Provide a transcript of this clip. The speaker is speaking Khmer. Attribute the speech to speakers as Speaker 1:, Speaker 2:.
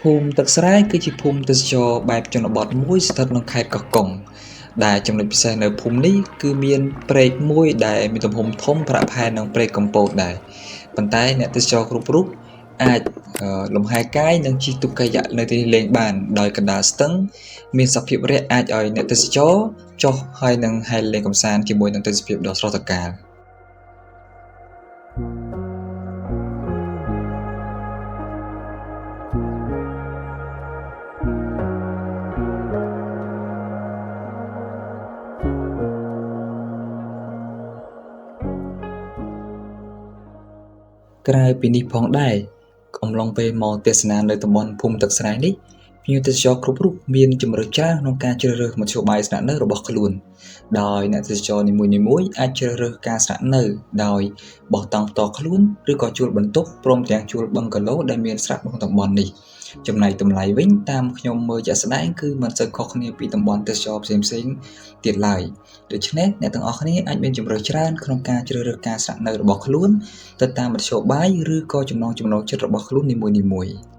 Speaker 1: ភូមិទឹកស្រែគឺជាភូមិទេសចរណ៍បែបជនបទមួយស្ថិតក្នុងខេត្តកោះកុងដែលចំណុចពិសេសនៅភូមិនេះគឺមានព្រែកមួយដែលមានទំហំធំប្រហែលនឹងព្រែកកំពតដែរប៉ុន្តែអ្នកទេសចរគ្រប់រូបអាចលំហែកាយនិងជិះទូកកាយ៉ាក់នៅទីនេះលេងបានដោយកណ្ដាលស្ទឹងមានសភាពរាក់អាចឲ្យអ្នកទេសចរចុះហើយនឹងហែលលេងកម្សាន្តជាមួយនឹងទេសភាពដ៏ស្រស់ត្រកាលក្រៅពីនេះផងដែរអំឡុងពេលមកទស្សនានៅតំបន់ភូមិទឹកស្រែនេះភ្ញៀវទេសចរគ្រប់រូបមានជម្រើសច្រើនក្នុងការជ្រើសរើសមធ្យោបាយស្នាក់នៅរបស់ខ្លួនដោយអ្នកទេសចរនីមួយៗអាចជ្រើសរើសការស្នាក់នៅដោយបោះតង់ផ្ទាល់ខ្លួនឬក៏ជួលបន្ទប់ព្រមទាំងជួលបឹងកាឡូដែលមានស្រាប់ក្នុងតំបន់នេះចំណែកតម្លៃវិញតាមខ្ញុំមើលជាក់ស្ដែងគឺមិនសូវខុសគ្នាពីតំបន់ទេសចរផ្សេងៗទៀតឡើយដូច្នេះអ្នកទាំងអស់គ្នាអាចមានជម្រើសច្រើនក្នុងការជ្រើសរើសការស្នាក់នៅរបស់ខ្លួនទៅតាមមធ្យោបាយឬក៏ចំណង់ចំណូលចិត្តរបស់ខ្លួននីមួយៗ